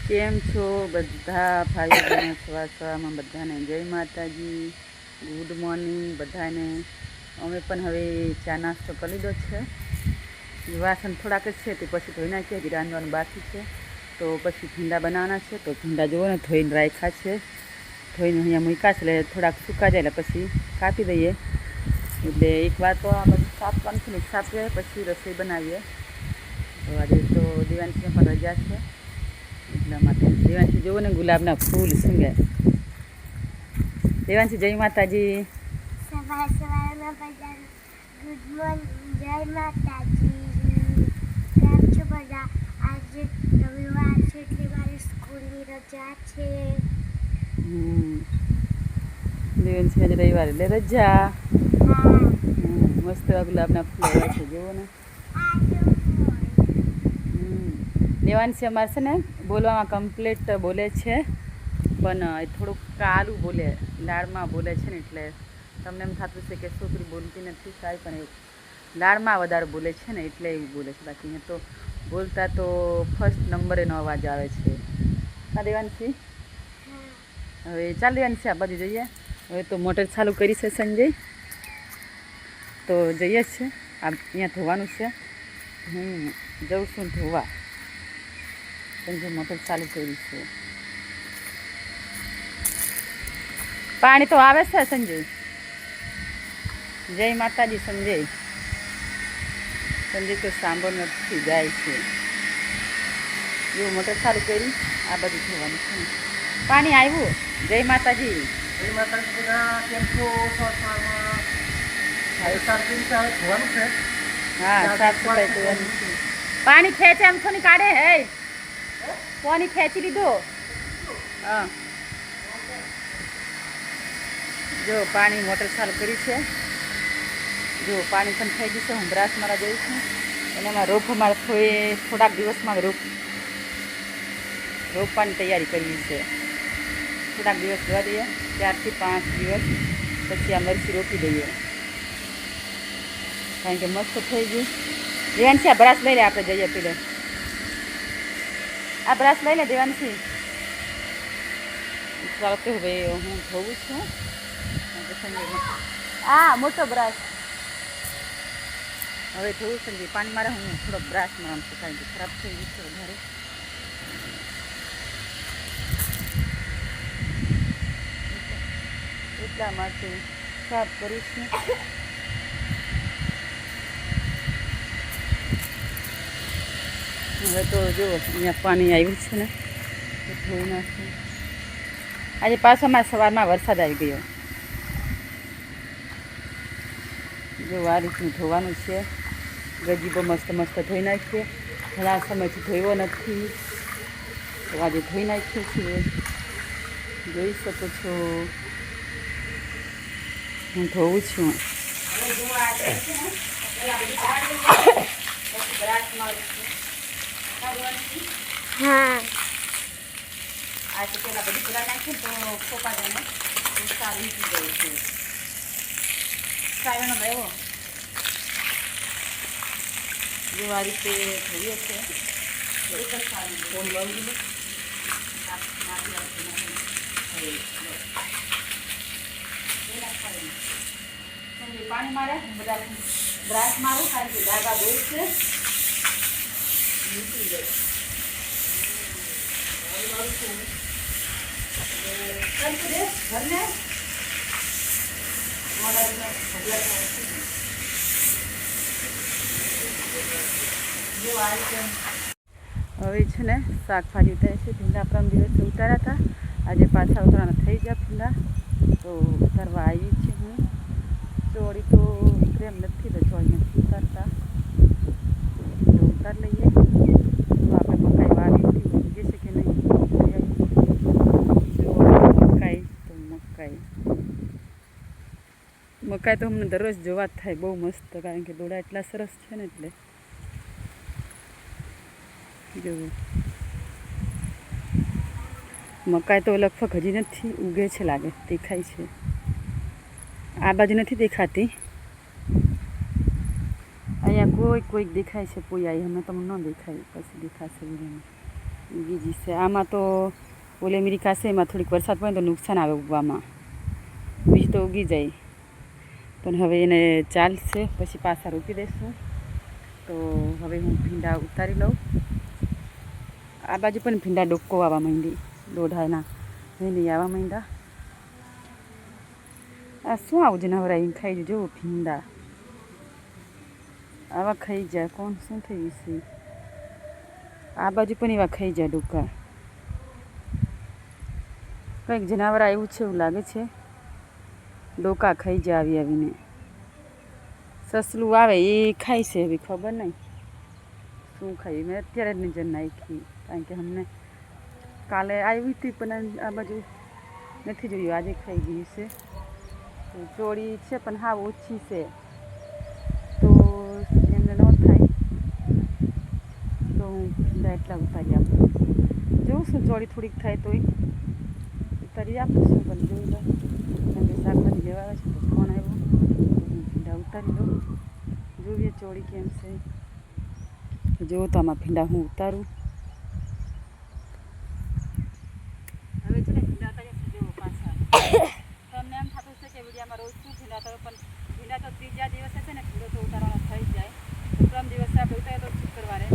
કેમ છો બધા ભાઈઓ બહેનો સવારમાં બધાને જય માતાજી, ગુડ મોર્નિંગ બધાને. અમે પણ હવે ચા નાસ્તો કરી લીધો છે. વાસણ થોડાક જ છે તે પછી ધોઈ નાખીએ, હજી રાંધવાનું બાકી છે. તો પછી ભીંડા બનાવવાના છે, તો ભીંડા જુઓ ને ધોઈને રાખ્યા છે. ધોઈને અહીંયા મૂક્યા છે એટલે થોડાક સૂકા જાય એટલે પછી કાપી દઈએ. એટલે એક વાર તો આ બધું સાફવાનું છે ને સાફીએ પછી રસોઈ બનાવીએ. તો આજે તો દિવાનીને પણ રજા છે એટલા માટે. દેવાંશી જુઓ ને ગુલાબના ફૂલ સૂંઘે. દેવાંશી જય માતાજી. સવાર સવારમાં બધા ગુડ મોર્નિંગ, જય માતાજી. કેમ છો બધા? આજે રવિવાર છે એટલે મારી સ્કૂલની રજા છે. દેવાંશી આજે રવિવાર એટલે રજા. હા. મસ્ત ગુલાબના ફૂલ આવે છે જુઓ ને. દેવાંશી અમારે છે ને બોલવામાં કમ્પ્લીટ બોલે છે, પણ એ થોડુંક કાલું બોલે, લાડમાં બોલે છે ને એટલે તમને એમ થતું છે કે છોકરી બોલતી નથી કાંઈ, પણ એવું લાડમાં વધારે બોલે છે ને એટલે એવું બોલે છે. બાકી અહીંયા તો બોલતા તો ફર્સ્ટ નંબરે એનો અવાજ આવે છે. હા દેવાંશી, હવે ચાલ દેવાંશી આ બાજુ જઈએ. હવે તો મોટર ચાલુ કરી છે સંજય, તો જઈએ જ છે. અહીંયા ધોવાનું છે, હું જઉં છું ધોવા. સંજય મોટર ચાલુ કરી છે. પાણી તો આવે છે સંજય. જય માતાજી સંજય. સંજય તો સાંભળ નથી જાય છે. એવું મોટર ચાલુ કરી આ બધું ધોવાનું છે. પાણી આવ્યું. જય માતાજી. જય માતાજી બધા. કેમ છો? ધોવાનું છે. હા, સાફ સફાઈ કરવાની છે. પાણી ખેંચે એમ થોડી કાઢે હે. પાણી ખેંચી લીધો. હા, જો પાણી મોટર ચાલુ કરી છે. જો પાણી પણ થઈ ગયું છે. હું બ્રાસ મારા જઈશ છું અને એમાં રોપ અમારે થોડાક દિવસમાં રોપવાની તૈયારી કરવી છે. થોડાક દિવસ જવા દઈએ, 4 થી 5 દિવસ પછી આ મરચી રોપી દઈએ, કારણ કે મસ્ત થઈ ગયું. દેવાંશી આ બ્રાસ લઈ લે, આપણે જઈએ પેલે. આ બ્રાસ લઈ લે દેવાંશી. ચાલતો હવે હું ધોવું છું. હા, મોટો બ્રાસ હવે ધોવું સંજય. પાણી મારે હું થોડો બ્રાસ મારવાનું છું, કારણ કે ખરાબ થઈ ગયું છે વધારે. એટલા માટે સાફ કરીશ ને. હવે તો જો અહીંયા પાણી આવ્યું છે ને, તો ધોઈ નાખું. આજે પાછો અમારા સવારમાં વરસાદ આવી ગયો. જો આ રીતનું ધોવાનું છે. ગજીબો મસ્ત મસ્ત ધોઈ નાખીએ. ઘણા સમયથી ધોયો નથી, તો આજે ધોઈ નાખીએ છીએ. જોઈ શકો છો હું ધોવું છું. હા. આ તો પેલા બધી પેલા નાખીએ તો ખોપા જાય તો સારી થઈ જાય છે. સાયણો ગયો જો આ રીતે ધોઈએ છે. એક જ સારું ફોન લાવી પાણી મારે બધા બ્રાસ મારું, કારણ કે ડાઘા દોઈ છે નીકળી જાય. ઘરને હવે છે ને શાકભાજી ઉતારે છે. ભીંડા પરમ દિવસે ઉતાર્યા હતા, આજે પાછા ઉતારવાના થઈ ગયા ભીંડા, તો ઉતારવા આવી છે હું. ચોળી તો પ્રેમ નથી તો ચોળી નથી ઉતારતા, તો ઉતાર લઈએ. તો આપણે મકાઈ વાવી હતી, ઉગે છે કે નહીં મકાઈ તો અમને દરરોજ જોવા જ થાય, બહુ મસ્ત, કારણ કે દોડા એટલા સરસ છે ને એટલે. જોવું મકાઈ તો લગભગ હજી નથી ઉગે છે, લાગે દેખાય છે. આ બાજુ નથી દેખાતી, અહીંયા કોઈક દેખાય છે. પોઈ આવી અમે તમને ન દેખાય, પછી દેખાશે વિડીયોમાં. ઉગી જશે. આમાં તો ઓલી અમેરિકા છે એમાં થોડીક વરસાદ પડે તો નુકસાન આવે ઉગવામાં, બીજ તો ઉગી જાય. પણ હવે એને ચાલશે, પછી પાછા રોપી દઈશું. તો હવે હું ભીંડા ઉતારી લઉં. આ બાજુ પણ ભીંડા ડોક્કો આવવા માંડી, દોઢાના નહીં આવવા માંડ્યા. આ શું આવું જનાવર ખાઈ જજો ભીંડા આવા ખાઈ જાય. કોણ શું થયું છે? આ બાજુ પણ એવા ખાઈ જાય ડોકા. કંઈક જનાવર આવ્યું છે એવું લાગે છે. ડોકા ખાઈ જાય આવી આવીને. સસલું આવે એ ખાય છે, એવી ખબર નહીં શું ખાઈ. મેં અત્યારે જ નજર નાખી, કારણ કે અમને કાલે આવી હતી પણ આ બાજુ નથી જોયું, આજે ખાઈ ગયું છે. તો ચોળી છે પણ હા ઓછી છે, તો એમને ન થાય તો હું ભીંડા એટલા ઉતારી આપું. જોઉં છું ચોળી થોડીક થાય તોય ઉતારી આપું છું, પણ જોઈ લો કેમ કે શાકભાજી લેવા આવે છે તો ફોન આવ્યો તો હું ભીંડા ઉતારી દઉં. જોઈએ ચોળી કેમ છે. જો તો આમાં ભીંડા હું ઉતારું. હવે છે ને ભીંડા ઉતારીએ જો પાછા. તમને એમ થતું છે કે વિડીયામાં રોજ શું ભીંડા થયો, પણ ભીંડા તો ત્રીજા દિવસે છે ને ભીંડો તો ઉતારવાનો થઈ જાય. તો 3 દિવસે આપણે ઉતારીએ તો શુક્રવારે